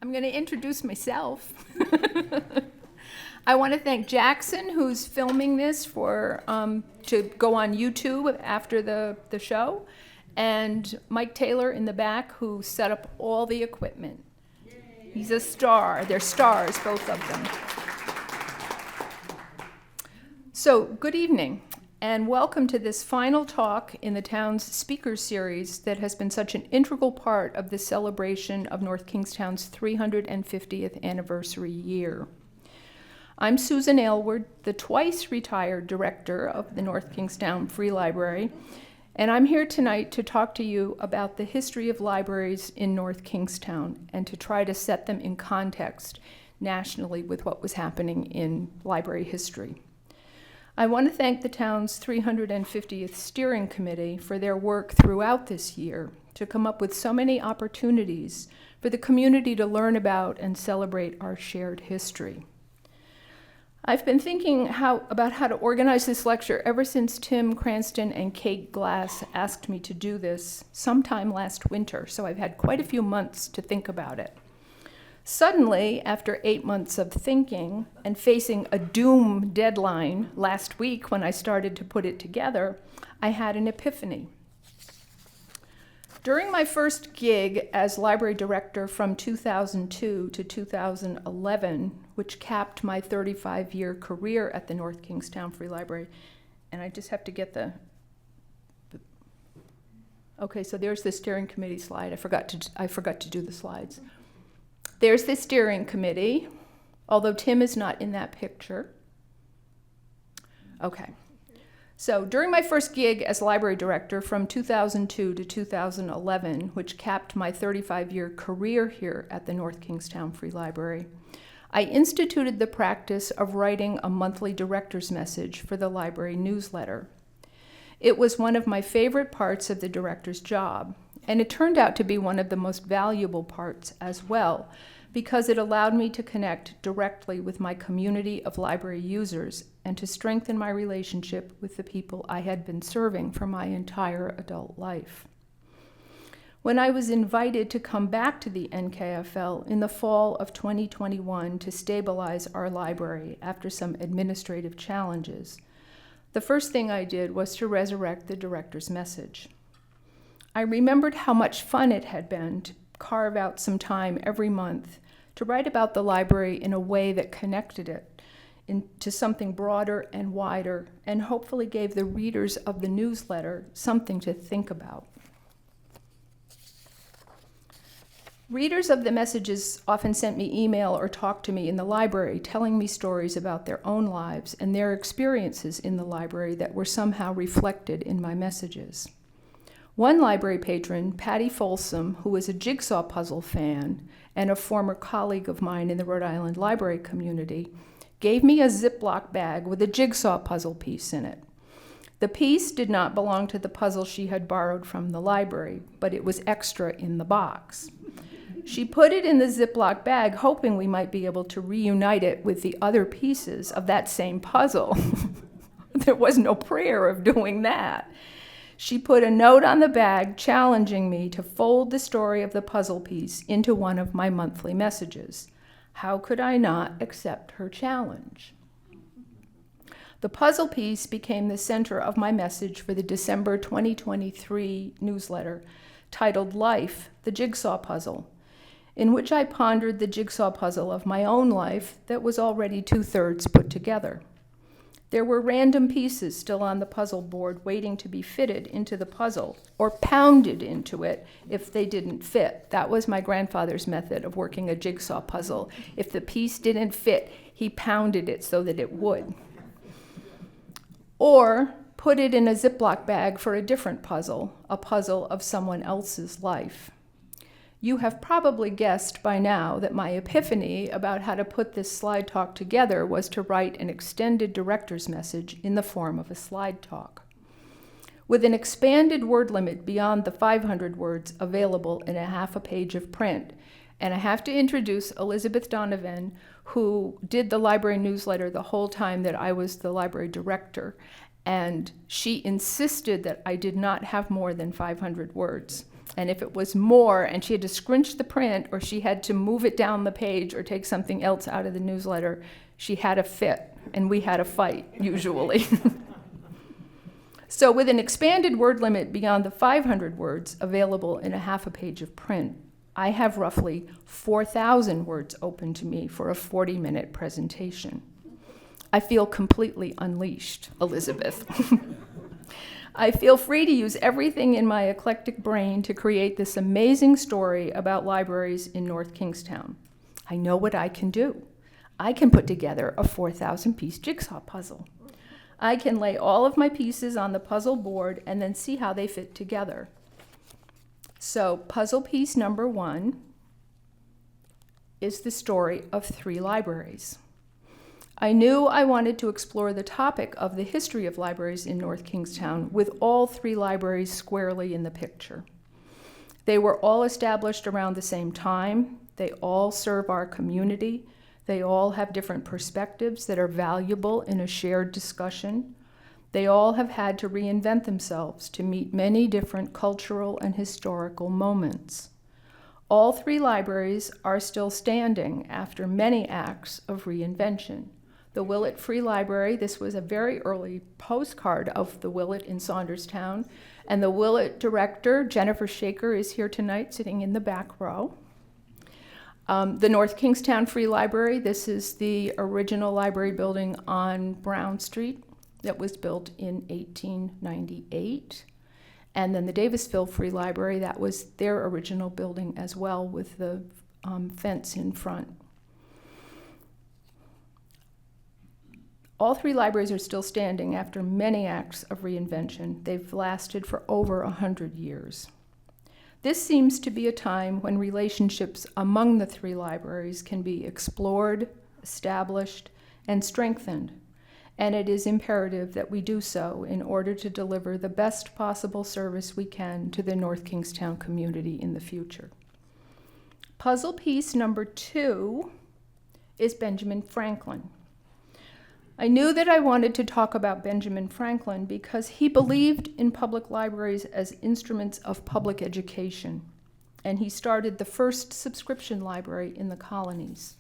I'm going to introduce myself. I want to thank Jackson, who's filming this for to go on YouTube after the show, and Mike Taylor in the back, who set up all the equipment. Yay. He's a star. They're stars, both of them. So, good evening, and welcome to this final talk in the town's speaker series that has been such an integral part of the celebration of North Kingstown's 350th anniversary year. I'm Susan Aylward, the twice retired director of the North Kingstown Free Library, and I'm here tonight to talk to you about the history of libraries in North Kingstown and to try to set them in context nationally with what was happening in library history. I want to thank the town's 350th Steering Committee for their work throughout this year to come up with so many opportunities for the community to learn about and celebrate our shared history. I've been thinking about how to organize this lecture ever since Tim Cranston and Kate Glass asked me to do this sometime last winter, so I've had quite a few months to think about it. Suddenly, after 8 months of thinking and facing a doom deadline last week when I started to put it together, I had an epiphany. During my first gig as library director from 2002 to 2011, which capped my 35-year career at the North Kingstown Free Library, and I just have to get okay, so there's the steering committee slide. I forgot to do the slides. There's the steering committee, although Tim is not in that picture. Okay. So during my first gig as library director from 2002 to 2011, which capped my 35-year career here at the North Kingstown Free Library, I instituted the practice of writing a monthly director's message for the library newsletter. It was one of my favorite parts of the director's job, and it turned out to be one of the most valuable parts as well, because it allowed me to connect directly with my community of library users and to strengthen my relationship with the people I had been serving for my entire adult life. When I was invited to come back to the NKFL in the fall of 2021 to stabilize our library after some administrative challenges, the first thing I did was to resurrect the director's message. I remembered how much fun it had been to carve out some time every month to write about the library in a way that connected it into something broader and wider, and hopefully gave the readers of the newsletter something to think about. Readers of the messages often sent me email or talked to me in the library, telling me stories about their own lives and their experiences in the library that were somehow reflected in my messages. One library patron, Patty Folsom, who was a jigsaw puzzle fan and a former colleague of mine in the Rhode Island library community, gave me a Ziploc bag with a jigsaw puzzle piece in it. The piece did not belong to the puzzle she had borrowed from the library, but it was extra in the box. She put it in the Ziploc bag, hoping we might be able to reunite it with the other pieces of that same puzzle. There was no prayer of doing that. She put a note on the bag challenging me to fold the story of the puzzle piece into one of my monthly messages. How could I not accept her challenge? The puzzle piece became the center of my message for the December 2023 newsletter titled Life, the Jigsaw Puzzle, in which I pondered the jigsaw puzzle of my own life that was already 2/3 put together. There were random pieces still on the puzzle board waiting to be fitted into the puzzle or pounded into it if they didn't fit. That was my grandfather's method of working a jigsaw puzzle. If the piece didn't fit, he pounded it so that it would. Or put it in a Ziploc bag for a different puzzle, a puzzle of someone else's life. You have probably guessed by now that my epiphany about how to put this slide talk together was to write an extended director's message in the form of a slide talk. With an expanded word limit beyond the 500 words available in a half a page of print, and I have to introduce Elizabeth Donovan, who did the library newsletter the whole time that I was the library director, and she insisted that I did not have more than 500 words. And if it was more and she had to scrunch the print or she had to move it down the page or take something else out of the newsletter, she had a fit and we had a fight, usually. So with an expanded word limit beyond the 500 words available in a half a page of print, I have roughly 4,000 words open to me for a 40-minute presentation. I feel completely unleashed, Elizabeth. I feel free to use everything in my eclectic brain to create this amazing story about libraries in North Kingstown. I know what I can do. I can put together a 4,000-piece jigsaw puzzle. I can lay all of my pieces on the puzzle board and then see how they fit together. So puzzle piece number 1 is the story of 3 libraries. I knew I wanted to explore the topic of the history of libraries in North Kingstown with all 3 libraries squarely in the picture. They were all established around the same time. They all serve our community. They all have different perspectives that are valuable in a shared discussion. They all have had to reinvent themselves to meet many different cultural and historical moments. All 3 libraries are still standing after many acts of reinvention. The Willett Free Library, this was a very early postcard of the Willett in Saunderstown, and the Willett director, Jennifer Shaker, is here tonight, sitting in the back row. The North Kingstown Free Library, this is the original library building on Brown Street that was built in 1898. And then the Davisville Free Library, that was their original building as well with the fence in front. All 3 libraries are still standing after many acts of reinvention. They've lasted for over 100 years. This seems to be a time when relationships among the 3 libraries can be explored, established, and strengthened, and it is imperative that we do so in order to deliver the best possible service we can to the North Kingstown community in the future. Puzzle piece number 2 is Benjamin Franklin. I knew that I wanted to talk about Benjamin Franklin because he believed in public libraries as instruments of public education, and he started the first subscription library in the colonies.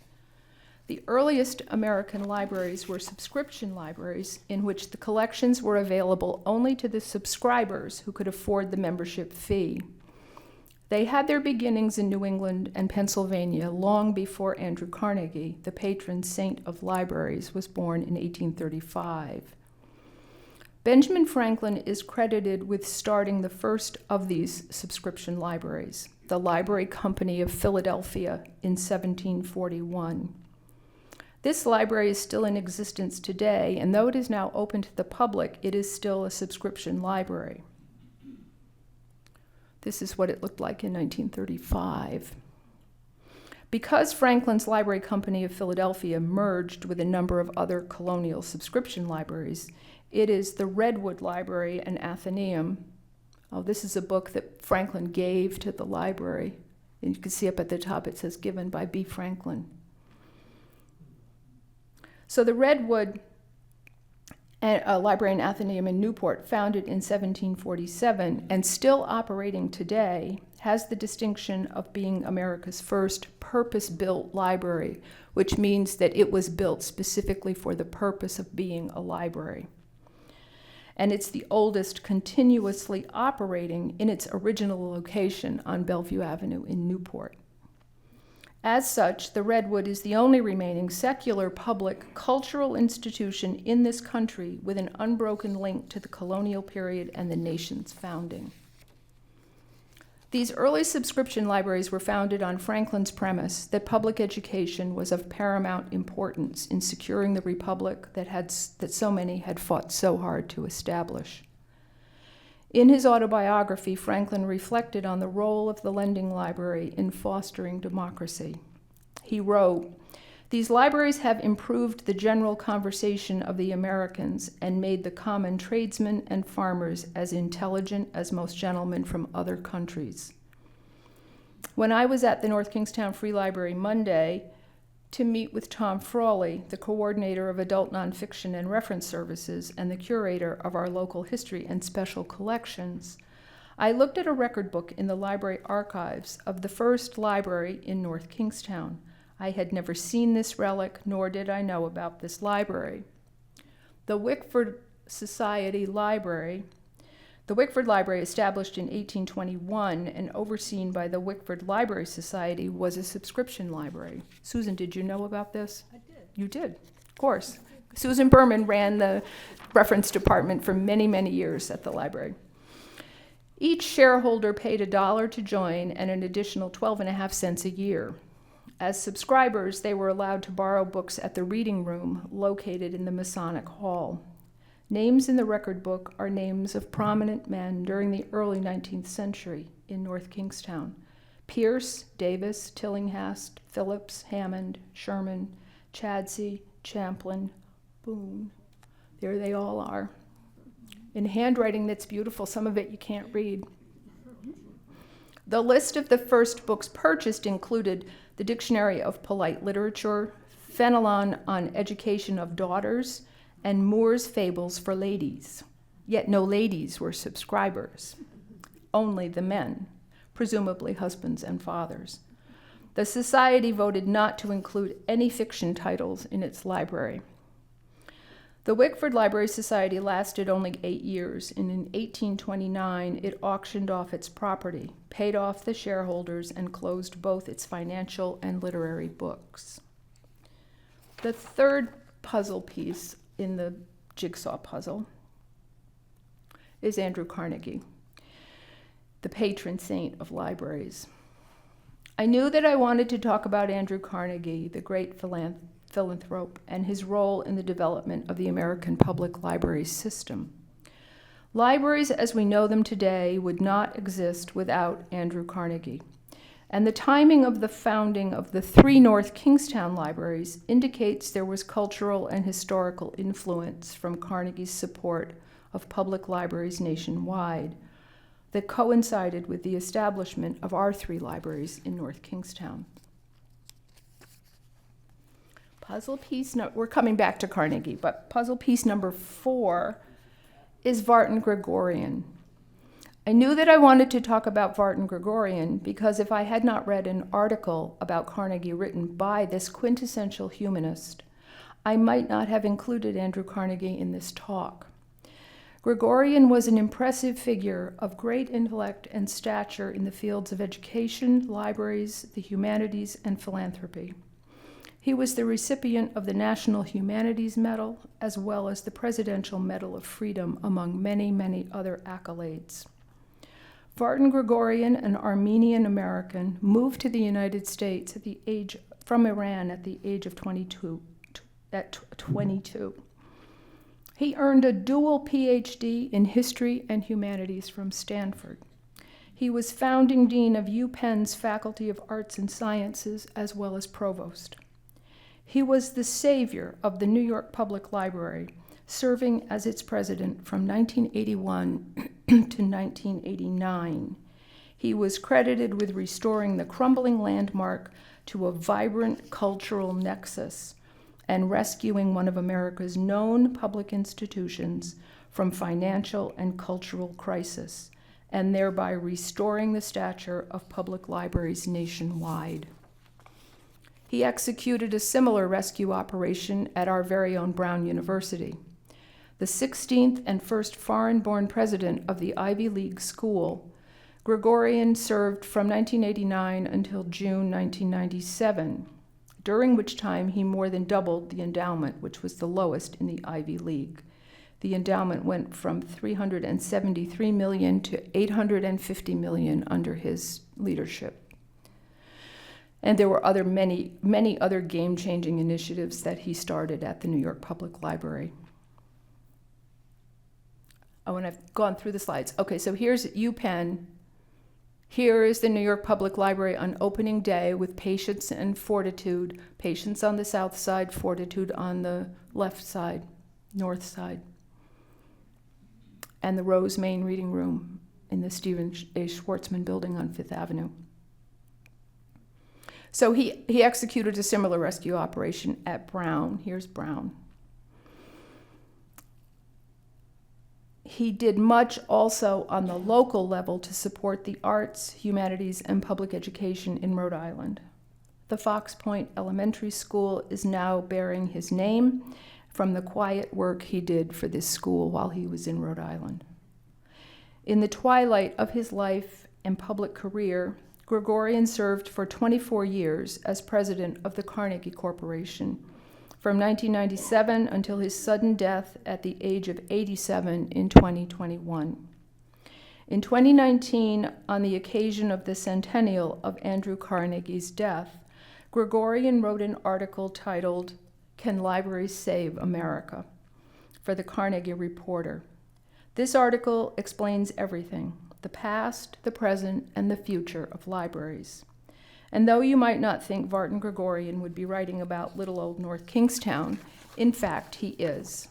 The earliest American libraries were subscription libraries in which the collections were available only to the subscribers who could afford the membership fee. They had their beginnings in New England and Pennsylvania long before Andrew Carnegie, the patron saint of libraries, was born in 1835. Benjamin Franklin is credited with starting the first of these subscription libraries, the Library Company of Philadelphia, in 1741. This library is still in existence today, and though it is now open to the public, it is still a subscription library. This is what it looked like in 1935. Because Franklin's Library Company of Philadelphia merged with a number of other colonial subscription libraries, it is the Redwood Library and Athenaeum. Oh, this is a book that Franklin gave to the library. And you can see up at the top it says, given by B. Franklin. So the Redwood Library and Athenaeum in Newport, founded in 1747 and still operating today, has the distinction of being America's first purpose-built library, which means that it was built specifically for the purpose of being a library. And it's the oldest continuously operating in its original location on Bellevue Avenue in Newport. As such, the Redwood is the only remaining secular public cultural institution in this country with an unbroken link to the colonial period and the nation's founding. These early subscription libraries were founded on Franklin's premise that public education was of paramount importance in securing the republic that so many had fought so hard to establish. In his autobiography, Franklin reflected on the role of the lending library in fostering democracy. He wrote, "These libraries have improved the general conversation of the Americans and made the common tradesmen and farmers as intelligent as most gentlemen from other countries." When I was at the North Kingstown Free Library Monday to meet with Tom Frawley, the coordinator of adult nonfiction and reference services and the curator of our local history and special collections, I looked at a record book in the library archives of the first library in North Kingstown. I had never seen this relic, nor did I know about this library. The Wickford Society Library, the Wickford Library, established in 1821 and overseen by the Wickford Library Society, was a subscription library. Susan, did you know about this? I did. You did, of course. Susan Berman ran the reference department for many, many years at the library. Each shareholder paid $1 to join and an additional 12.5 cents a year. As subscribers, they were allowed to borrow books at the reading room located in the Masonic Hall. Names in the record book are names of prominent men during the early 19th century in North Kingstown: Pierce, Davis, Tillinghast, Phillips, Hammond, Sherman, Chadsey, Champlin, Boone. There they all are. In handwriting that's beautiful, some of it you can't read. The list of the first books purchased included the Dictionary of Polite Literature, Fenelon on Education of Daughters, and Moore's Fables for Ladies. Yet no ladies were subscribers, only the men, presumably husbands and fathers. The Society voted not to include any fiction titles in its library. The Wickford Library Society lasted only 8 years, and in 1829 it auctioned off its property, paid off the shareholders, and closed both its financial and literary books. The third puzzle piece in the jigsaw puzzle is Andrew Carnegie, the patron saint of libraries. I knew that I wanted to talk about Andrew Carnegie, the great philanthrope, and his role in the development of the American public library system. Libraries as we know them today would not exist without Andrew Carnegie. And the timing of the founding of the 3 North Kingstown libraries indicates there was cultural and historical influence from Carnegie's support of public libraries nationwide that coincided with the establishment of our 3 libraries in North Kingstown. We're coming back to Carnegie, but puzzle piece number 4 is Vartan Gregorian. I knew that I wanted to talk about Vartan Gregorian because if I had not read an article about Carnegie written by this quintessential humanist, I might not have included Andrew Carnegie in this talk. Gregorian was an impressive figure of great intellect and stature in the fields of education, libraries, the humanities, and philanthropy. He was the recipient of the National Humanities Medal, as well as the Presidential Medal of Freedom, among many, many other accolades. Vartan Gregorian, an Armenian American, moved to the United States from Iran at the age of 22. He earned a dual PhD in history and humanities from Stanford. He was founding dean of UPenn's Faculty of Arts and Sciences, as well as provost. He was the savior of the New York Public Library, serving as its president from 1981 to 1989. He was credited with restoring the crumbling landmark to a vibrant cultural nexus and rescuing one of America's known public institutions from financial and cultural crisis, and thereby restoring the stature of public libraries nationwide. He executed a similar rescue operation at our very own Brown University. The 16th and first foreign-born president of the Ivy League school, Gregorian served from 1989 until June 1997, during which time he more than doubled the endowment, which was the lowest in the Ivy League. The endowment went from $373 million to $850 million under his leadership. And there were many other game-changing initiatives that he started at the New York Public Library. Oh, and I've gone through the slides. Okay, so here's UPenn. Here is the New York Public Library on opening day with patience and fortitude. Patience on the south side, fortitude on the left side, north side. And the Rose Main Reading Room in the Stephen A. Schwartzman building on Fifth Avenue. So he executed a similar rescue operation at Brown. Here's Brown. He did much also on the local level to support the arts, humanities, and public education in Rhode Island. The Fox Point Elementary School is now bearing his name from the quiet work he did for this school while he was in Rhode Island. In the twilight of his life and public career, Gregorian served for 24 years as president of the Carnegie Corporation, from 1997 until his sudden death at the age of 87 in 2021. In 2019, on the occasion of the centennial of Andrew Carnegie's death, Gregorian wrote an article titled, "Can Libraries Save America?" for the Carnegie Reporter. This article explains everything: the past, the present, and the future of libraries. And though you might not think Vartan Gregorian would be writing about little old North Kingstown, in fact he is,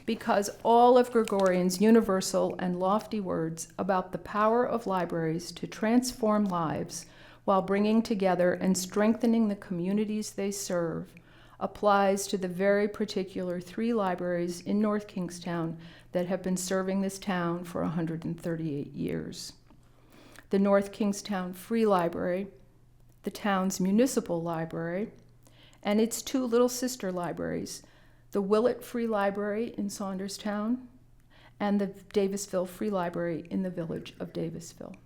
because all of Gregorian's universal and lofty words about the power of libraries to transform lives while bringing together and strengthening the communities they serve applies to the very particular 3 libraries in North Kingstown that have been serving this town for 138 years. The North Kingstown Free Library, the town's municipal library, and its 2 little sister libraries, the Willett Free Library in Saunderstown and the Davisville Free Library in the village of Davisville.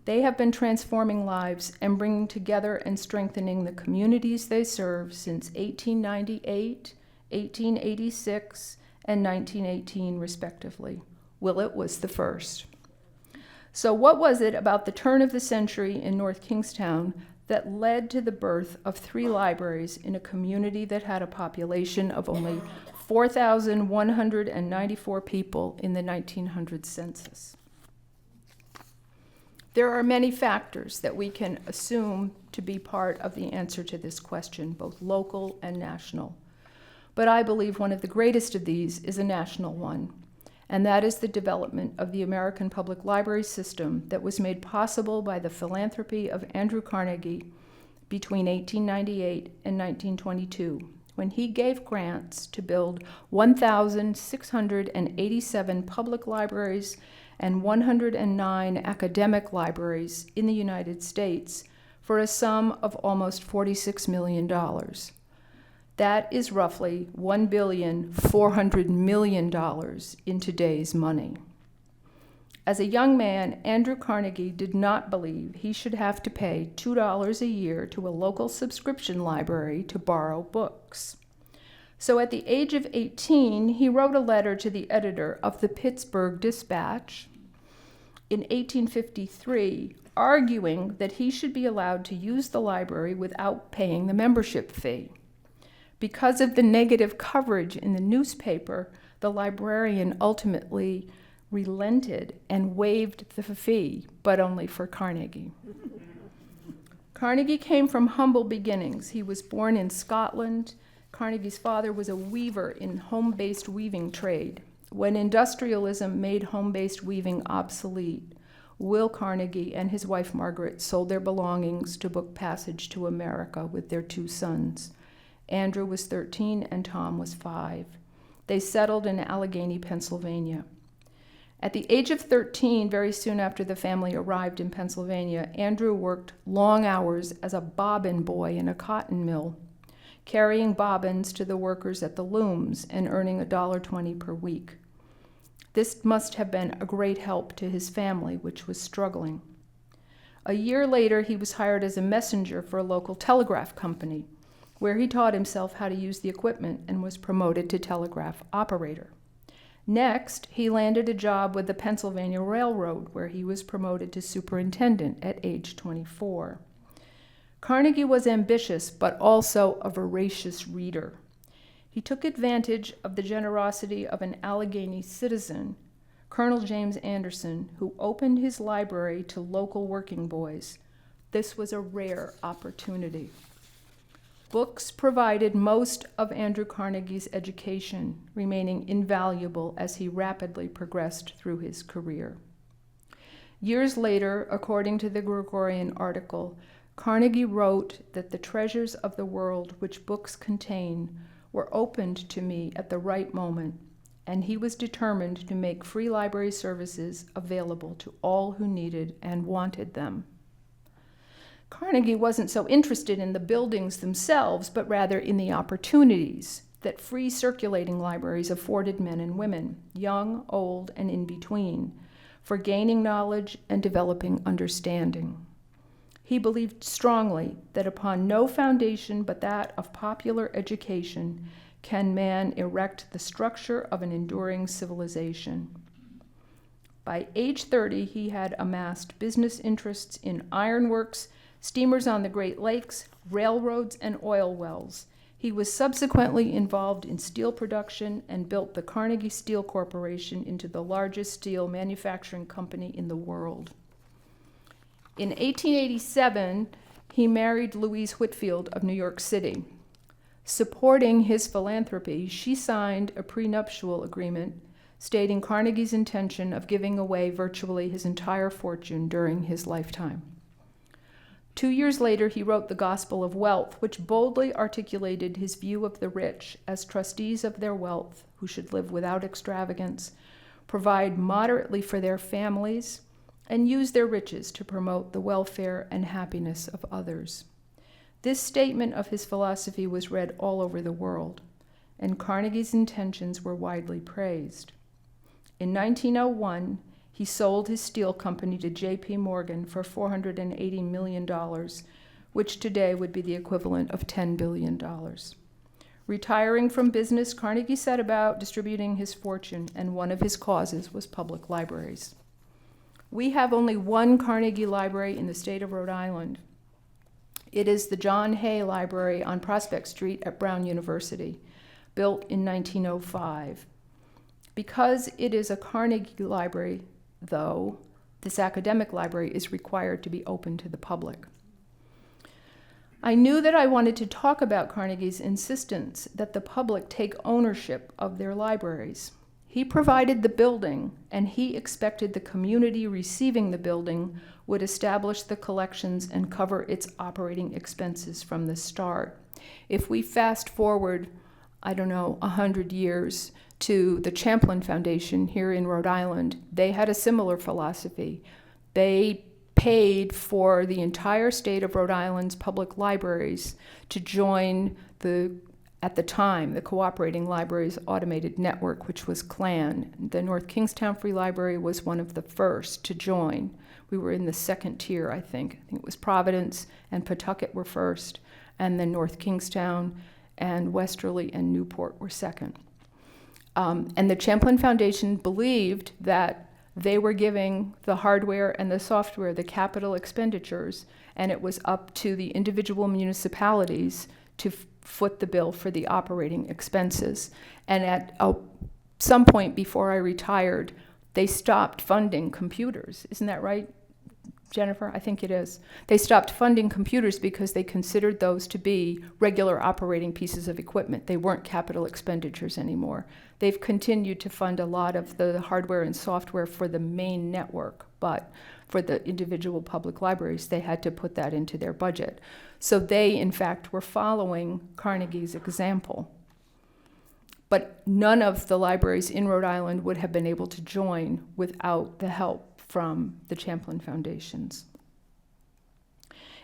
They have been transforming lives and bringing together and strengthening the communities they serve since 1898, 1886, and 1918, respectively. Willett was the first. So what was it about the turn of the century in North Kingstown that led to the birth of 3 libraries in a community that had a population of only 4,194 people in the 1900 census? There are many factors that we can assume to be part of the answer to this question, both local and national. But I believe one of the greatest of these is a national one, and that is the development of the American public library system that was made possible by the philanthropy of Andrew Carnegie between 1898 and 1922, when he gave grants to build 1,687 public libraries and 109 academic libraries in the United States for a sum of almost $46 million. That is roughly $1,400,000,000 in today's money. As a young man, Andrew Carnegie did not believe he should have to pay $2 a year to a local subscription library to borrow books. So at the age of 18, he wrote a letter to the editor of the Pittsburgh Dispatch in 1853, arguing that he should be allowed to use the library without paying the membership fee. Because of the negative coverage in the newspaper, the librarian ultimately relented and waived the fee, but only for Carnegie. Carnegie came from humble beginnings. He was born in Scotland. Carnegie's father was a weaver in home-based weaving trade. When industrialism made home-based weaving obsolete, Will Carnegie and his wife Margaret sold their belongings to book passage to America with their 2 sons. Andrew was 13 and Tom was 5. They settled in Allegheny, Pennsylvania. At the age of 13, very soon after the family arrived in Pennsylvania, Andrew worked long hours as a bobbin boy in a cotton mill, carrying bobbins to the workers at the looms and earning $1.20 per week. This must have been a great help to his family, which was struggling. A year later, he was hired as a messenger for a local telegraph company, where he taught himself how to use the equipment and was promoted to telegraph operator. Next, he landed a job with the Pennsylvania Railroad, where he was promoted to superintendent at age 24. Carnegie was ambitious, but also a voracious reader. He took advantage of the generosity of an Allegheny citizen, Colonel James Anderson, who opened his library to local working boys. This was a rare opportunity. Books provided most of Andrew Carnegie's education, remaining invaluable as he rapidly progressed through his career. Years later, according to the Gregorian article, Carnegie wrote that the treasures of the world which books contain were opened to me at the right moment, and he was determined to make free library services available to all who needed and wanted them. Carnegie wasn't so interested in the buildings themselves, but rather in the opportunities that free circulating libraries afforded men and women, young, old, and in between, for gaining knowledge and developing understanding. He believed strongly that upon no foundation but that of popular education can man erect the structure of an enduring civilization. By age 30, he had amassed business interests in ironworks, steamers on the Great Lakes, railroads, and oil wells. He was subsequently involved in steel production and built the Carnegie Steel Corporation into the largest steel manufacturing company in the world. In 1887, he married Louise Whitfield of New York City. Supporting his philanthropy, she signed a prenuptial agreement stating Carnegie's intention of giving away virtually his entire fortune during his lifetime. 2 years later, he wrote The Gospel of Wealth, which boldly articulated his view of the rich as trustees of their wealth who should live without extravagance, provide moderately for their families, and use their riches to promote the welfare and happiness of others. This statement of his philosophy was read all over the world, and Carnegie's intentions were widely praised. In 1901, he sold his steel company to J.P. Morgan for $480 million, which today would be the equivalent of $10 billion. Retiring from business, Carnegie set about distributing his fortune, and one of his causes was public libraries. We have only one Carnegie Library in the state of Rhode Island. It is the John Hay Library on Prospect Street at Brown University, built in 1905. Because it is a Carnegie Library, though, this academic library is required to be open to the public. I knew that I wanted to talk about Carnegie's insistence that the public take ownership of their libraries. He provided the building, and he expected the community receiving the building would establish the collections and cover its operating expenses from the start. If we fast forward, 100 years, to the Champlain Foundation here in Rhode Island, they had a similar philosophy. They paid for the entire state of Rhode Island's public libraries to join at the time, the Cooperating Libraries Automated Network, which was CLAN. The North Kingstown Free Library was one of the first to join. We were in the second tier, I think. I think it was Providence and Pawtucket were first, and then North Kingstown and Westerly and Newport were second. And the Champlain Foundation believed that they were giving the hardware and the software, the capital expenditures, and it was up to the individual municipalities to foot the bill for the operating expenses. And at some point before I retired, they stopped funding computers. Isn't that right, Jennifer? I think it is. They stopped funding computers because they considered those to be regular operating pieces of equipment. They weren't capital expenditures anymore. They've continued to fund a lot of the hardware and software for the main network, but for the individual public libraries, they had to put that into their budget. So they, in fact, were following Carnegie's example. But none of the libraries in Rhode Island would have been able to join without the help from the Champlain Foundations.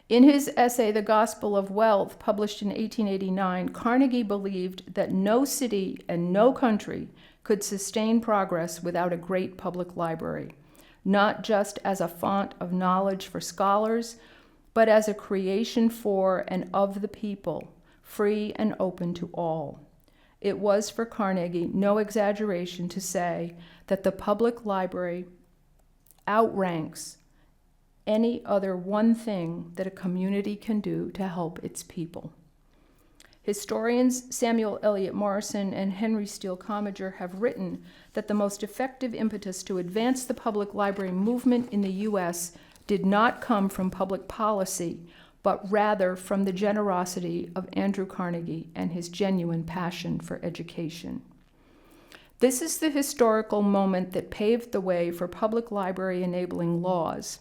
In his essay, The Gospel of Wealth, published in 1889, Carnegie believed that no city and no country could sustain progress without a great public library, not just as a font of knowledge for scholars, but as a creation for and of the people, free and open to all. It was for Carnegie no exaggeration to say that the public library outranks any other one thing that a community can do to help its people. Historians Samuel Eliot Morison and Henry Steele Commager have written that the most effective impetus to advance the public library movement in the U.S. did not come from public policy, but rather from the generosity of Andrew Carnegie and his genuine passion for education. This is the historical moment that paved the way for public library enabling laws.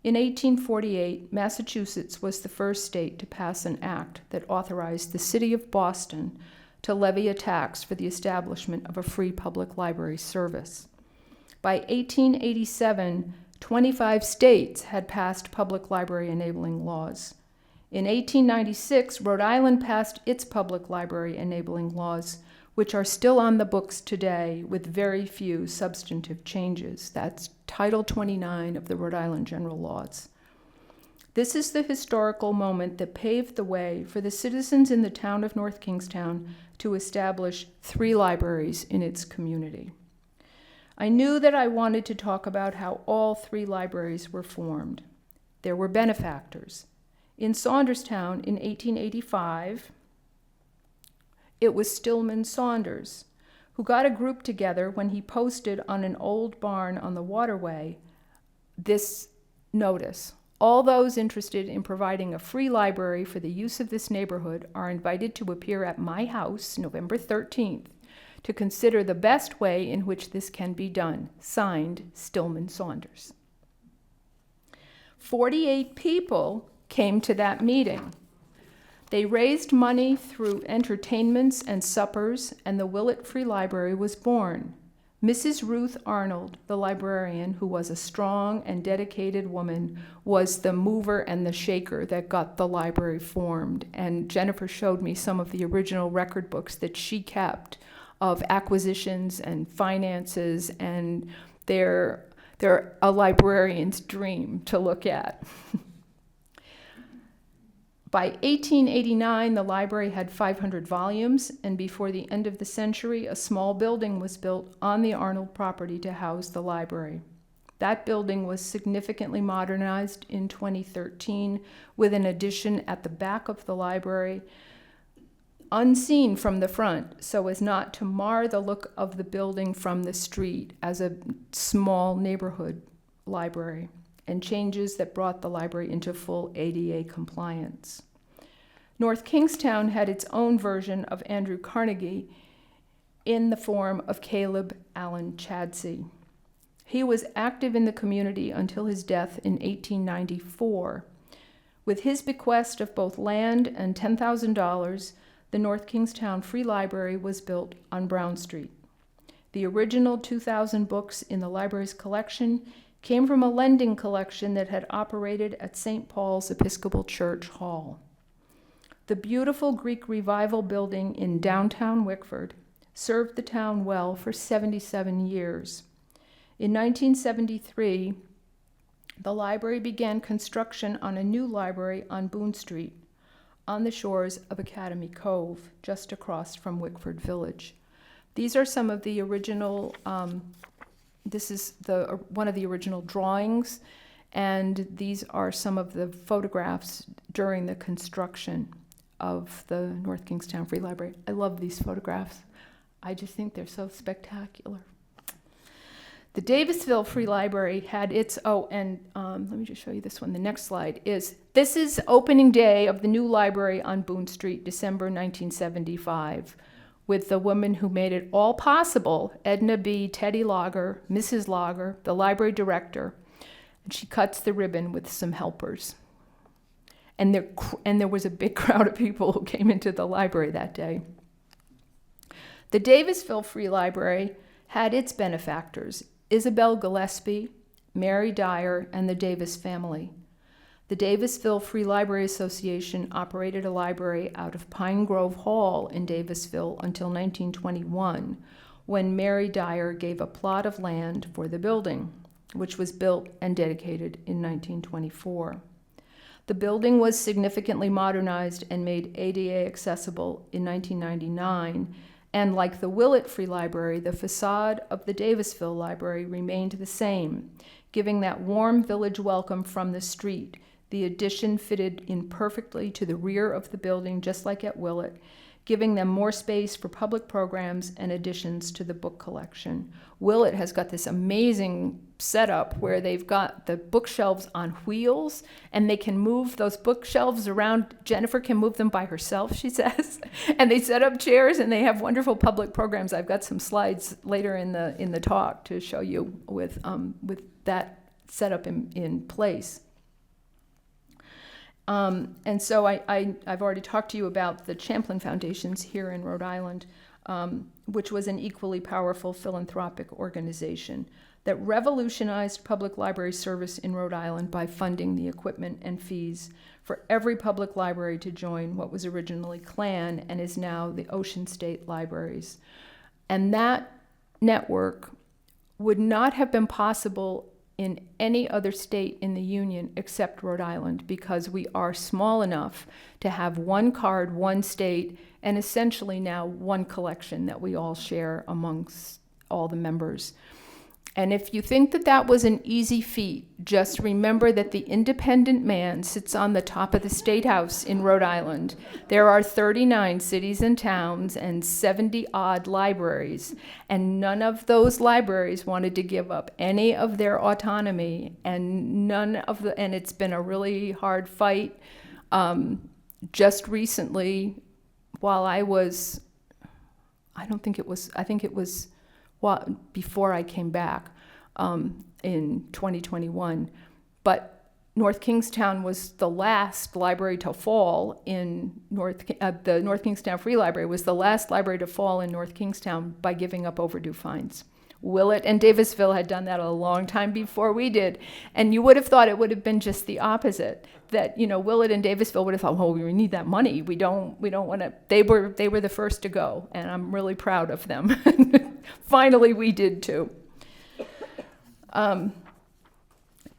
In 1848, Massachusetts was the first state to pass an act that authorized the city of Boston to levy a tax for the establishment of a free public library service. By 1887, 25 states had passed public library enabling laws. In 1896, Rhode Island passed its public library enabling laws, which are still on the books today with very few substantive changes. That's Title 29 of the Rhode Island General Laws. This is the historical moment that paved the way for the citizens in the town of North Kingstown to establish 3 libraries in its community. I knew that I wanted to talk about how all 3 libraries were formed. There were benefactors. In Saunderstown in 1885, it was Stillman Saunders, who got a group together when he posted on an old barn on the waterway this notice: all those interested in providing a free library for the use of this neighborhood are invited to appear at my house November 13th to consider the best way in which this can be done. Signed, Stillman Saunders. 48 people came to that meeting. They raised money through entertainments and suppers, and the Willett Free Library was born. Mrs. Ruth Arnold, the librarian, who was a strong and dedicated woman, was the mover and the shaker that got the library formed. And Jennifer showed me some of the original record books that she kept of acquisitions and finances, and they're a librarian's dream to look at. By 1889, the library had 500 volumes, and before the end of the century, a small building was built on the Arnold property to house the library. That building was significantly modernized in 2013 with an addition at the back of the library, unseen from the front, so as not to mar the look of the building from the street as a small neighborhood library, and changes that brought the library into full ADA compliance. North Kingstown had its own version of Andrew Carnegie in the form of Caleb Allen Chadsey. He was active in the community until his death in 1894. With his bequest of both land and $10,000, the North Kingstown Free Library was built on Brown Street. The original 2,000 books in the library's collection came from a lending collection that had operated at St. Paul's Episcopal Church Hall. The beautiful Greek Revival building in downtown Wickford served the town well for 77 years. In 1973, the library began construction on a new library on Boone Street, on the shores of Academy Cove, just across from Wickford Village. These are some of the original, this is one of the original drawings, and these are some of the photographs during the construction of the North Kingstown Free Library. I love these photographs. I just think they're so spectacular. The Davisville Free Library had its, let me just show you this one. The next slide this is opening day of the new library on Boone Street, December 1975, with the woman who made it all possible, Edna B. Teddy Lager, Mrs. Lager, the library director, and she cuts the ribbon with some helpers. And there was a big crowd of people who came into the library that day. The Davisville Free Library had its benefactors: Isabel Gillespie, Mary Dyer, and the Davis family. The Davisville Free Library Association operated a library out of Pine Grove Hall in Davisville until 1921, when Mary Dyer gave a plot of land for the building, which was built and dedicated in 1924. The building was significantly modernized and made ADA accessible in 1999, and like the Willett Free Library, the facade of the Davisville Library remained the same, giving that warm village welcome from the street. The addition fitted in perfectly to the rear of the building, just like at Willett, giving them more space for public programs and additions to the book collection. Willett has got this amazing setup where they've got the bookshelves on wheels, and they can move those bookshelves around. Jennifer can move them by herself, she says. And they set up chairs, and they have wonderful public programs. I've got some slides later in the talk to show you with that setup in place. And so I've already talked to you about the Champlain Foundations here in Rhode Island, which was an equally powerful philanthropic organization that revolutionized public library service in Rhode Island by funding the equipment and fees for every public library to join what was originally CLAN and is now the Ocean State Libraries. And that network would not have been possible in any other state in the Union except Rhode Island, because we are small enough to have one card, one state, and essentially now one collection that we all share amongst all the members. And if you think that that was an easy feat, just remember that the independent man sits on the top of the State House in Rhode Island. There are 39 cities and towns and 70-odd libraries, and none of those libraries wanted to give up any of their autonomy, and and it's been a really hard fight. Just recently, while I think it was before I came back in 2021. But North Kingstown was the last library to fall in the North Kingstown Free Library was the last library to fall in North Kingstown by giving up overdue fines. Willett and Davisville had done that a long time before we did. And you would have thought it would have been just the opposite, that, Willett and Davisville would have thought, we need that money. We don't want to. They were the first to go, and I'm really proud of them. Finally, we did too.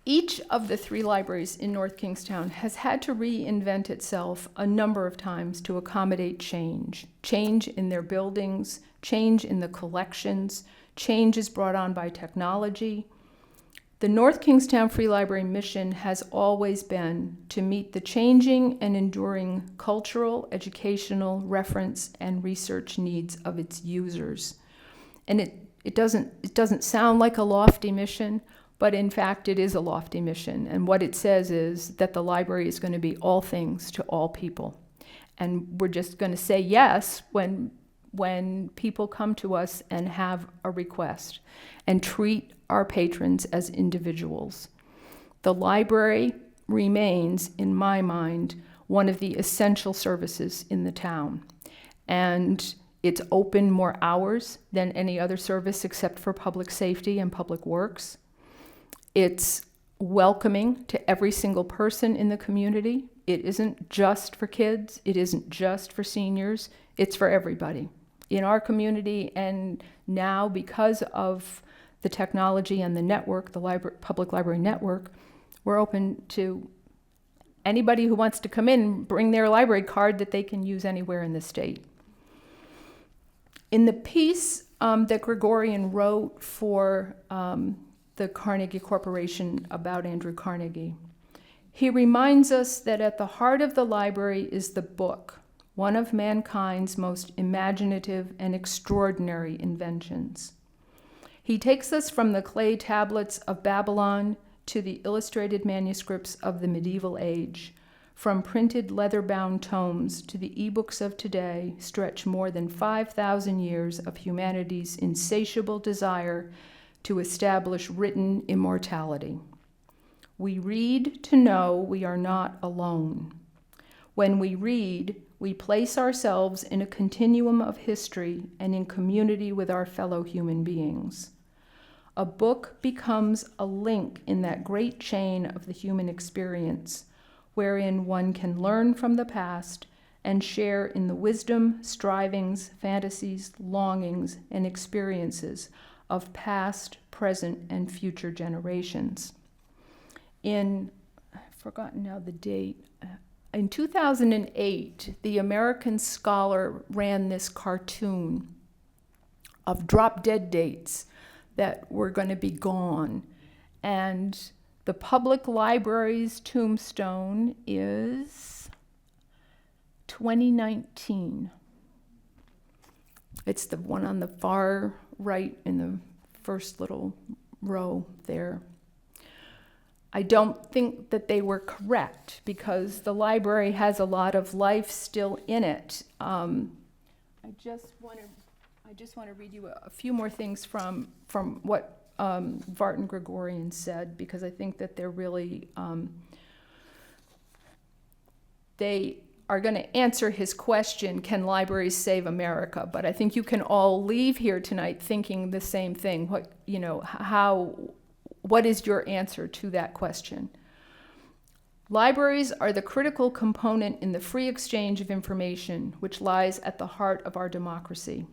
Each of the 3 libraries in North Kingstown has had to reinvent itself a number of times to accommodate change in their buildings, change in the collections. Change is brought on by technology. The North Kingstown Free Library mission has always been to meet the changing and enduring cultural, educational, reference, and research needs of its users. And it doesn't sound like a lofty mission, but in fact it is a lofty mission. And what it says is that the library is going to be all things to all people. And we're just going to say yes when people come to us and have a request, and treat our patrons as individuals. The library remains, in my mind, one of the essential services in the town. And it's open more hours than any other service except for public safety and public works. It's welcoming to every single person in the community. It isn't just for kids. It isn't just for seniors. It's for everybody. In our community, and now because of the technology and the network, the public library network, we're open to anybody who wants to come in, bring their library card that they can use anywhere in the state. In the piece that Gregorian wrote for the Carnegie Corporation about Andrew Carnegie, he reminds us that at the heart of the library is the book, one of mankind's most imaginative and extraordinary inventions. He takes us from the clay tablets of Babylon to the illustrated manuscripts of the medieval age. From printed leather-bound tomes to the e-books of today stretch more than 5,000 years of humanity's insatiable desire to establish written immortality. We read to know we are not alone. When we read, we place ourselves in a continuum of history and in community with our fellow human beings. A book becomes a link in that great chain of the human experience, wherein one can learn from the past and share in the wisdom, strivings, fantasies, longings, and experiences of past, present, and future generations. I've forgotten now the date. In 2008, the American Scholar ran this cartoon of drop-dead dates that were going to be gone. And the public library's tombstone is 2019. It's the one on the far right in the first little row there. I don't think that they were correct because the library has a lot of life still in it. I just want to read you a few more things from what Vartan Gregorian said, because I think that they're really they are going to answer his question, can libraries save America? But I think you can all leave here tonight thinking the same thing. What is your answer to that question? Libraries are the critical component in the free exchange of information, which lies at the heart of our democracy.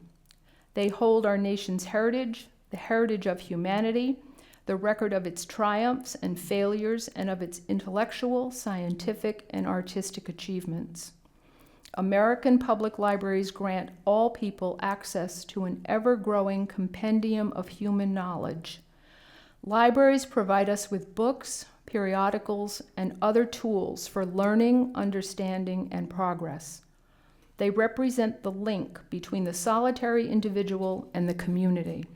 They hold our nation's heritage, the heritage of humanity, the record of its triumphs and failures, and of its intellectual, scientific, and artistic achievements. American public libraries grant all people access to an ever-growing compendium of human knowledge. Libraries provide us with books, periodicals, and other tools for learning, understanding, and progress. They represent the link between the solitary individual and the community.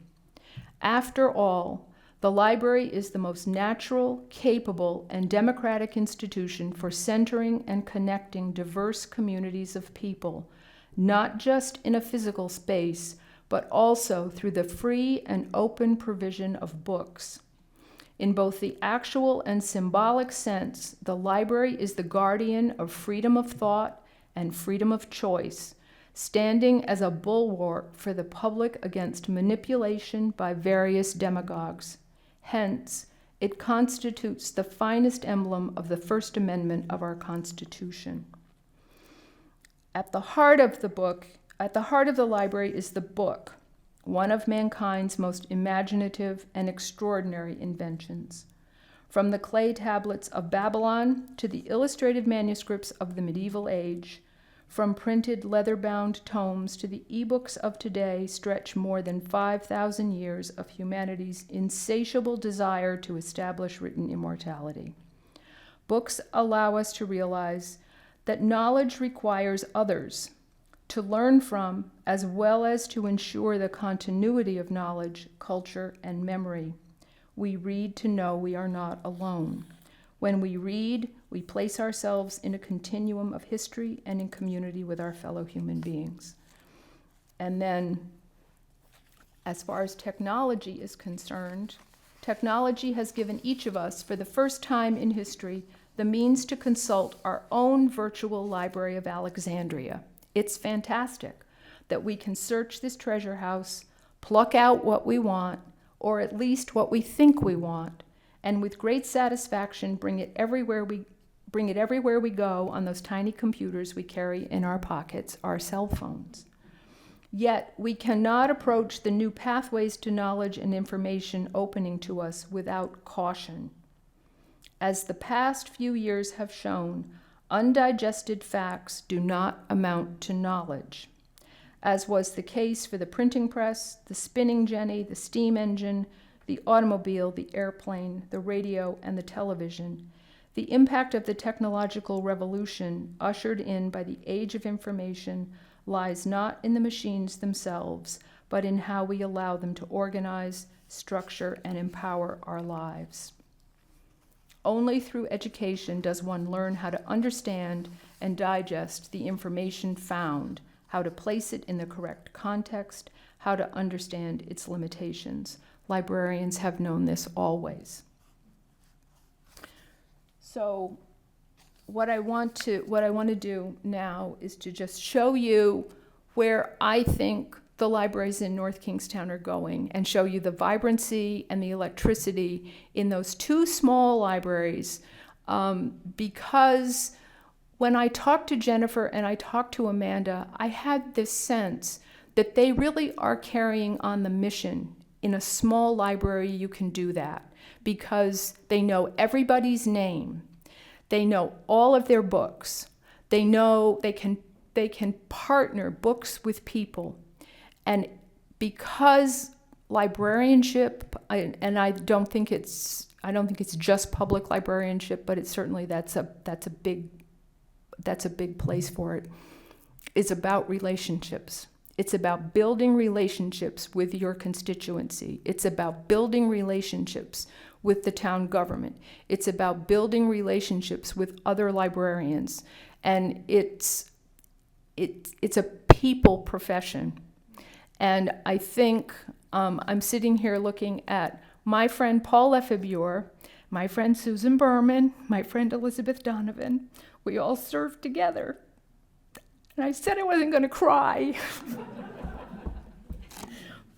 After all, the library is the most natural, capable, and democratic institution for centering and connecting diverse communities of people, not just in a physical space, but also through the free and open provision of books. In both the actual and symbolic sense, the library is the guardian of freedom of thought and freedom of choice, standing as a bulwark for the public against manipulation by various demagogues. Hence, it constitutes the finest emblem of the First Amendment of our Constitution. At the heart of the library is the book, one of mankind's most imaginative and extraordinary inventions. From the clay tablets of Babylon to the illustrated manuscripts of the medieval age, from printed leather-bound tomes to the e-books of today stretch more than 5,000 years of humanity's insatiable desire to establish written immortality. Books allow us to realize that knowledge requires others to learn from, as well as to ensure the continuity of knowledge, culture, and memory. We read to know we are not alone. When we read, we place ourselves in a continuum of history and in community with our fellow human beings. And then, as far as technology is concerned, technology has given each of us, for the first time in history, the means to consult our own virtual Library of Alexandria. It's fantastic that we can search this treasure house, pluck out what we want, or at least what we think we want, and with great satisfaction bring it everywhere we go on those tiny computers we carry in our pockets, our cell phones. Yet we cannot approach the new pathways to knowledge and information opening to us without caution. As the past few years have shown, undigested facts do not amount to knowledge. As was the case for the printing press, the spinning jenny, the steam engine, the automobile, the airplane, the radio, and the television, the impact of the technological revolution ushered in by the age of information lies not in the machines themselves, but in how we allow them to organize, structure, and empower our lives. Only through education does one learn how to understand and digest the information found, how to place it in the correct context, how to understand its limitations. Librarians have known this always. So what I want to do now is to just show you where I think the libraries in North Kingstown are going, and show you the vibrancy and the electricity in those two small libraries, because when I talked to Jennifer and I talked to Amanda, I had this sense that they really are carrying on the mission. In a small library, you can do that because they know everybody's name. They know all of their books. They know they can partner books with people. And because librarianship, and I don't think it's just public librarianship, but it's certainly that's a big place for it. It's about relationships. It's about building relationships with your constituency. It's about building relationships with the town government. It's about building relationships with other librarians. And it's a people profession. And I think I'm sitting here looking at my friend Paul Lefebvre my friend Susan Berman, my friend Elizabeth Donovan. We all served together. And I said I wasn't going to cry.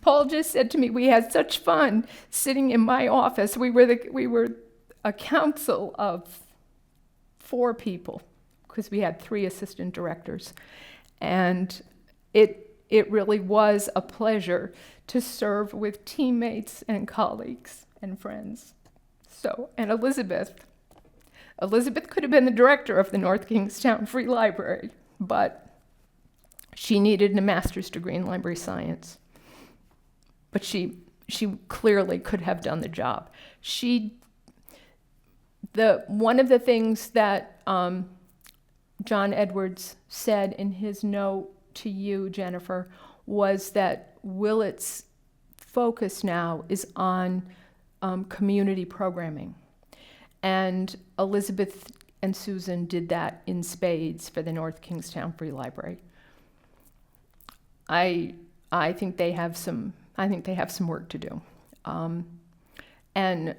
Paul just said to me, we had such fun sitting in my office. We were a council of 4 people, because we had 3 assistant directors. And it really was a pleasure to serve with teammates and colleagues and friends. So, and Elizabeth could have been the director of the North Kingstown Free Library, but she needed a master's degree in library science. But she clearly could have done the job. One of the things that John Edwards said in his note to you, Jennifer, was that Willett's focus now is on community programming. And Elizabeth and Susan did that in spades for the North Kingstown Free Library. I think they have some work to do. And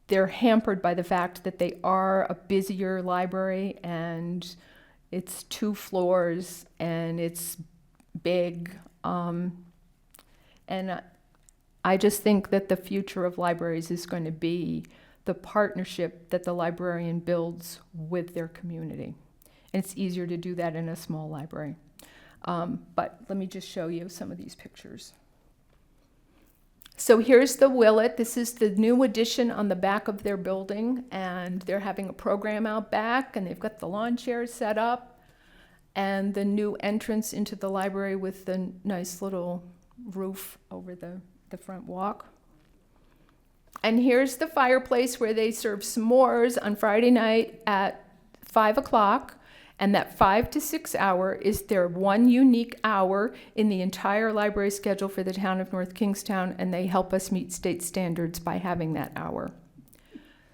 they're hampered by the fact that they are a busier library, and it's 2 floors and it's big. And I just think that the future of libraries is going to be the partnership that the librarian builds with their community. And it's easier to do that in a small library. But let me just show you some of these pictures. So here's the Willett. This is the new addition on the back of their building, and they're having a program out back, and they've got the lawn chairs set up, and the new entrance into the library with the nice little roof over the front walk. And here's the fireplace where they serve s'mores on Friday night at 5 o'clock. And that 5 to 6 hour is their one unique hour in the entire library schedule for the town of North Kingstown, and they help us meet state standards by having that hour.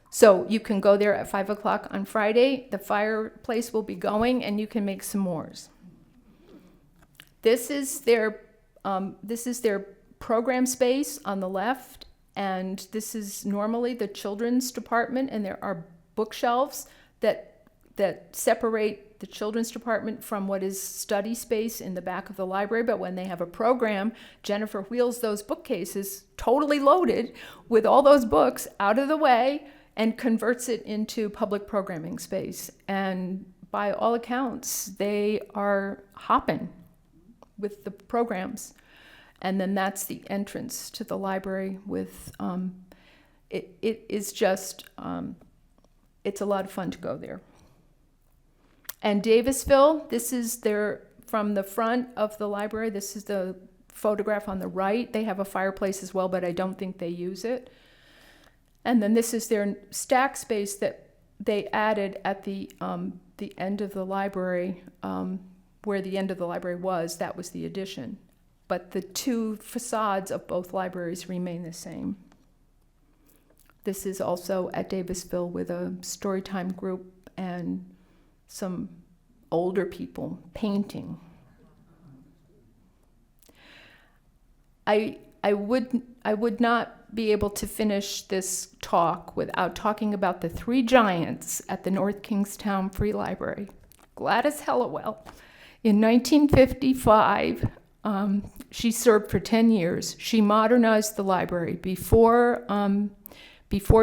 So you can go there at 5 o'clock on Friday. The fireplace will be going, and you can make s'mores. This is their program space on the left, and this is normally the children's department, and there are bookshelves that separate the children's department from what is study space in the back of the library. But when they have a program, Jennifer wheels those bookcases totally loaded with all those books out of the way and converts it into public programming space. And by all accounts, they are hopping with the programs. And then that's the entrance to the library with, it is just, it's a lot of fun to go there. And Davisville, this is from the front of the library. This is the photograph on the right. They have a fireplace as well, but I don't think they use it. And then this is their stack space that they added at the end of the library, where the end of the library was. That was the addition. But the 2 facades of both libraries remain the same. This is also at Davisville with a storytime group and some older people painting. I would not be able to finish this talk without talking about the 3 giants at the North Kingstown Free Library. Gladys Hellawell, in 1955, she served for 10 years. She modernized the library. Before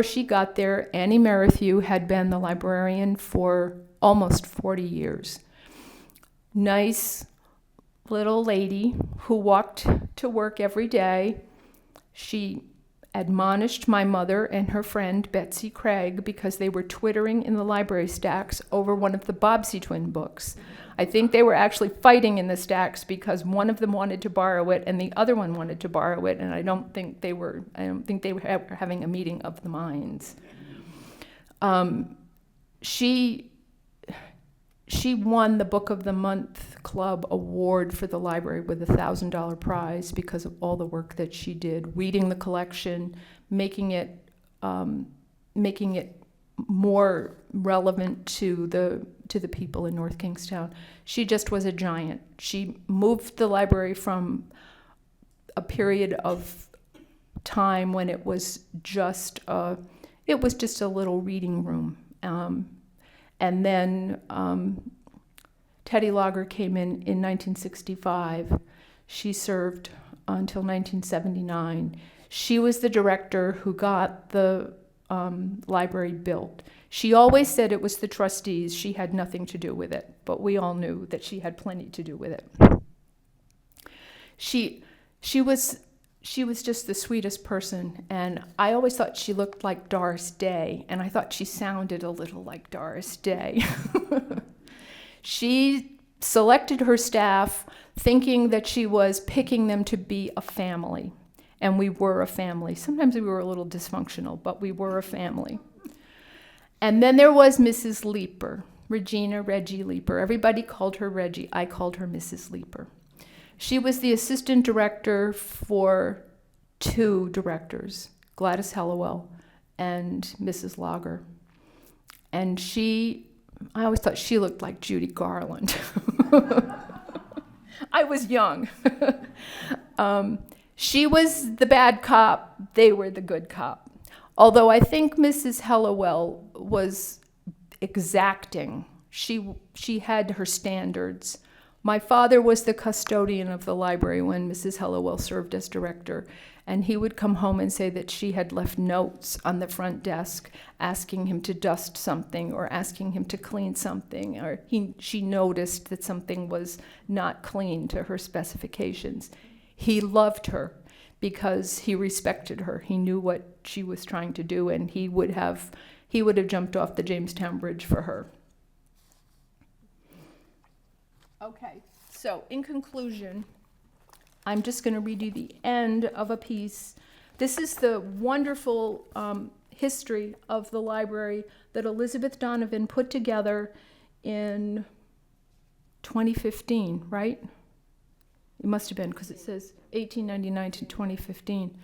she got there, Annie Merrithew had been the librarian for almost 40 years. Nice little lady who walked to work every day. She admonished my mother and her friend Betsy Craig because they were twittering in the library stacks over one of the Bobbsey twin books. I think they were actually fighting in the stacks because one of them wanted to borrow it and the other one wanted to borrow it, and I don't think they were having a meeting of the minds. She won the Book of the Month Club award for the library with a $1,000 prize because of all the work that she did, reading the collection, making it more relevant to the people in North Kingstown. She just was a giant. She moved the library from a period of time when it was just it was just a little reading room. And then Teddy Lager came in 1965. She served until 1979. She was the director who got the library built. She always said it was the trustees. She had nothing to do with it, but we all knew that she had plenty to do with it. She was just the sweetest person, and I always thought she looked like Doris Day, and I thought she sounded a little like Doris Day. She selected her staff thinking that she was picking them to be a family, and we were a family. Sometimes we were a little dysfunctional, but we were a family. And then there was Mrs. Leeper, Reggie Leeper. Everybody called her Reggie. I called her Mrs. Leeper. She was the assistant director for two directors, Gladys Hallowell and Mrs. Lager. And I always thought she looked like Judy Garland. I was young. She was the bad cop, they were the good cop. Although I think Mrs. Hallowell was exacting. She had her standards. My father was the custodian of the library when Mrs. Hallowell served as director, and he would come home and say that she had left notes on the front desk asking him to dust something or asking him to clean something, or she noticed that something was not clean to her specifications. He loved her because he respected her. He knew what she was trying to do, and he would have jumped off the Jamestown Bridge for her. Okay, so in conclusion, I'm just going to read you the end of a piece. This is the wonderful history of the library that Elizabeth Donovan put together in 2015, right? It must have been, because it says 1899 to 2015.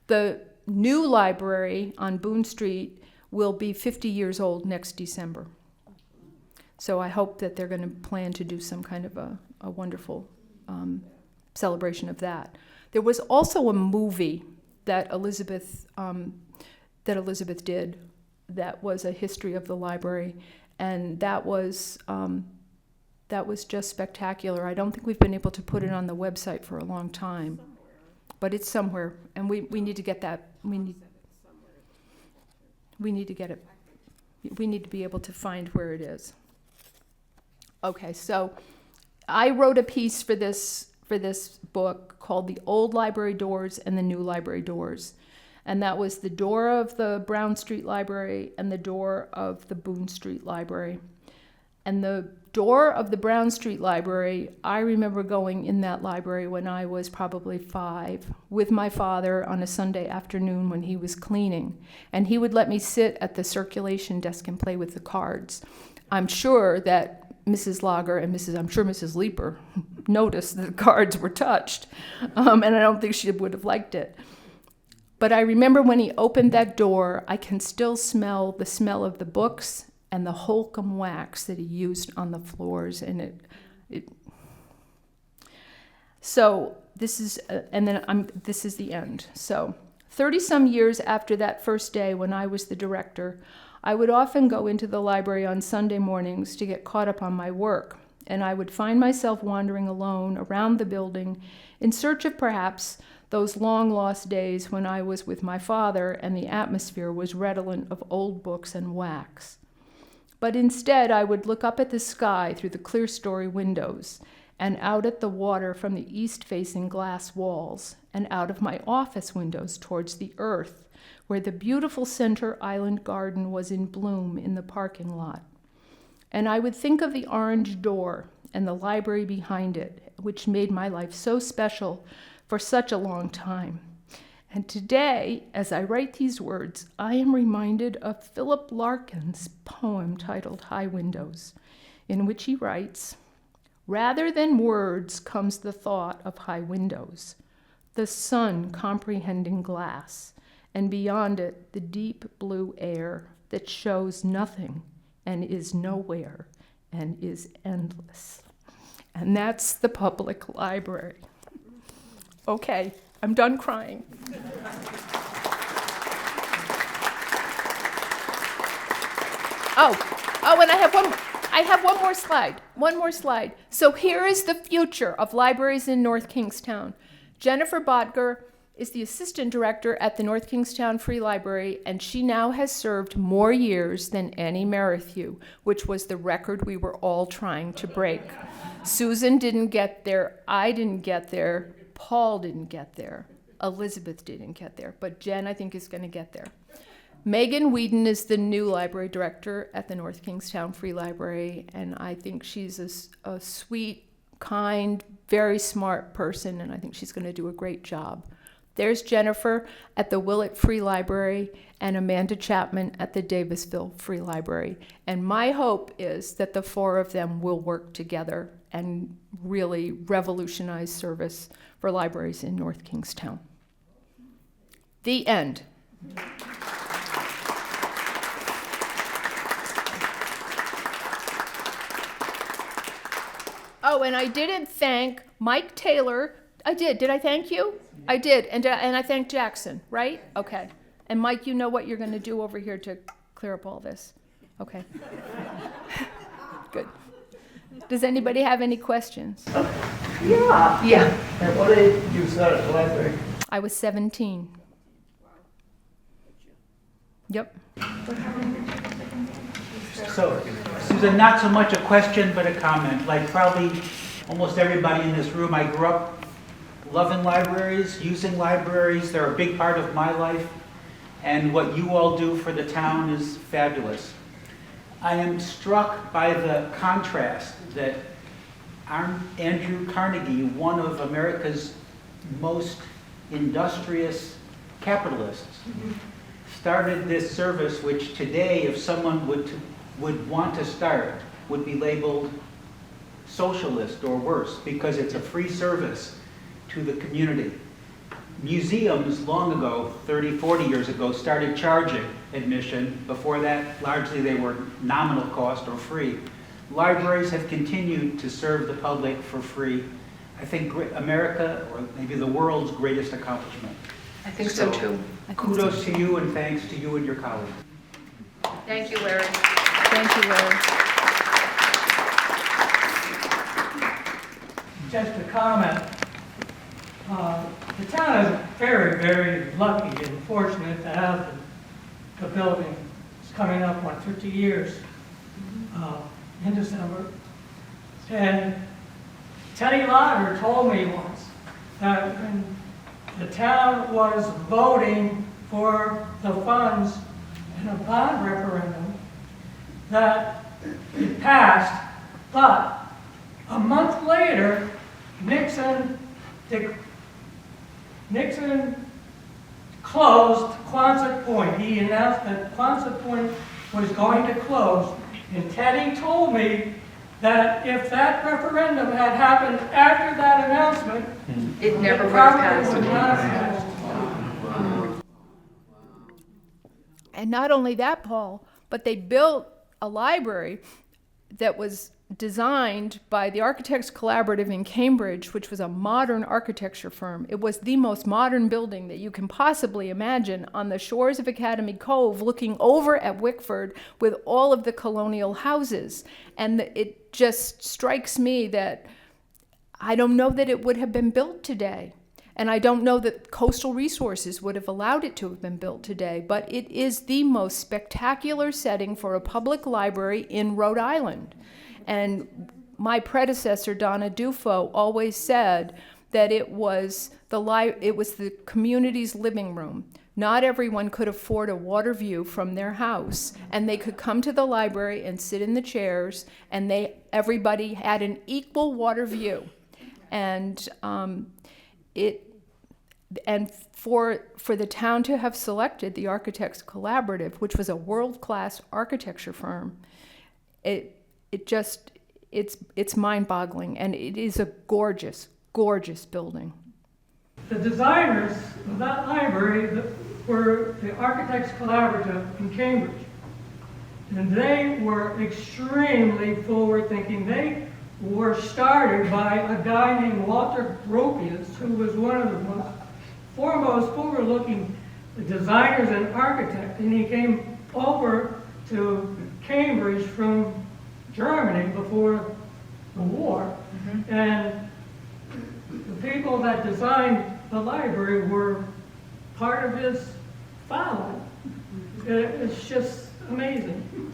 The new library on Boone Street will be 50 years old next December. So I hope that they're going to plan to do some kind of a wonderful celebration of that. There was also a movie that Elizabeth did that was a history of the library, and that was just spectacular. I don't think we've been able to put it on the website for a long time, but it's somewhere, and we need to get that. We need to get it. We need to be able to find where it is. Okay, so I wrote a piece for this book called The Old Library Doors and the New Library Doors. And that was the door of the Brown Street Library and the door of the Boone Street Library. And the door of the Brown Street Library, I remember going in that library when I was probably 5 with my father on a Sunday afternoon when he was cleaning. And he would let me sit at the circulation desk and play with the cards. I'm sure that Mrs. Lager and Mrs. Leeper noticed that the cards were touched, and I don't think she would have liked it. But I remember when he opened that door, I can still smell the smell of the books and the Holcomb wax that he used on the floors, and So this is, this is the end. So 30-some years after that first day when I was the director, I would often go into the library on Sunday mornings to get caught up on my work, and I would find myself wandering alone around the building in search of perhaps those long-lost days when I was with my father and the atmosphere was redolent of old books and wax. But instead, I would look up at the sky through the clerestory windows and out at the water from the east-facing glass walls and out of my office windows towards the earth, where the beautiful Center Island garden was in bloom in the parking lot. And I would think of the orange door and the library behind it, which made my life so special for such a long time. And today, as I write these words, I am reminded of Philip Larkin's poem titled High Windows, in which he writes, "Rather than words comes the thought of high windows, the sun comprehending glass, and beyond it the deep blue air that shows nothing and is nowhere and is endless." And that's the public library. Okay, I'm done crying. And I have one more slide. One more slide. So here is the future of libraries in North Kingstown. Jennifer Bodger is the assistant director at the North Kingstown Free Library, and she now has served more years than Annie Merrithew, which was the record we were all trying to break. Susan didn't get there, I didn't get there, Paul didn't get there, Elizabeth didn't get there, but Jen, I think, is going to get there. Megan Whedon is the new library director at the North Kingstown Free Library, and I think she's a sweet, kind, very smart person, and I think she's going to do a great job. There's Jennifer at the Willett Free Library and Amanda Chapman at the Davisville Free Library. And my hope is that the four of them will work together and really revolutionize service for libraries in North Kingstown. The end. Oh, and I didn't thank Mike Taylor. I did. Did I thank you? I did. And I thanked Jackson, right? Okay. And Mike, you know what you're going to do over here to clear up all this. Okay. Good. Does anybody have any questions? Yeah. Yeah. And what age did you start at the library? I was 17. Yep. So, Susan, not so much a question, but a comment. Like probably almost everybody in this room, I grew up loving libraries, using libraries. They're a big part of my life. And what you all do for the town is fabulous. I am struck by the contrast that Andrew Carnegie, one of America's most industrious capitalists, started this service which today, if someone would want to start, would be labeled socialist or worse, because it's a free service to the community. Museums long ago, 30, 40 years ago, started charging admission. Before that, largely they were nominal cost or free. Libraries have continued to serve the public for free. I think America, or maybe the world's greatest accomplishment. I think so too. Kudos to you and thanks to you and your colleagues. Thank you, Larry. Thank you, Larry. Just a comment. The town is very, very lucky and fortunate to have the building. It's coming up on 50 years in December. And Teddy Lauder told me once that when the town was voting for the funds in a bond referendum, that it passed, but a month later, Nixon closed Quonset Point. He announced that Quonset Point was going to close. And Teddy told me that if that referendum had happened after that announcement, It never would have passed. would not have passed. And not only that, Paul, but they built a library that was designed by the Architects Collaborative in Cambridge, which was a modern architecture firm. It was the most modern building that you can possibly imagine on the shores of Academy Cove, looking over at Wickford with all of the colonial houses. And it just strikes me that I don't know that it would have been built today. And I don't know that coastal resources would have allowed it to have been built today, but it is the most spectacular setting for a public library in Rhode Island. And my predecessor, Donna Dufo, always said that it was the community's living room. Not everyone could afford a water view from their house, and they could come to the library and sit in the chairs, and everybody had an equal water view. And for the town to have selected the Architects Collaborative, which was a world-class architecture firm, it's mind-boggling, and it is a gorgeous, gorgeous building. The designers of that library were the Architects Collaborative in Cambridge. And they were extremely forward-thinking. They were started by a guy named Walter Gropius, who was one of the most foremost forward-looking designers and architects. And he came over to Cambridge from Germany before the war. And the people that designed the library were part of his family. It's just amazing.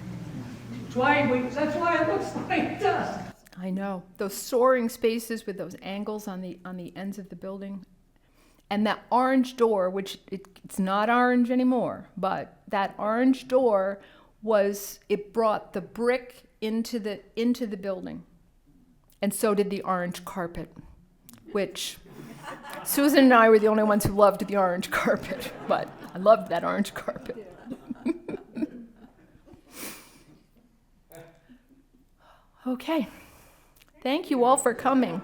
That's why it looks like it does. I know. Those soaring spaces with those angles on the ends of the building. And that orange door, which it's not orange anymore, but that orange door it brought the brick into the building. And so did the orange carpet, which Susan and I were the only ones who loved the orange carpet, but I loved that orange carpet. Okay. Thank you all for coming.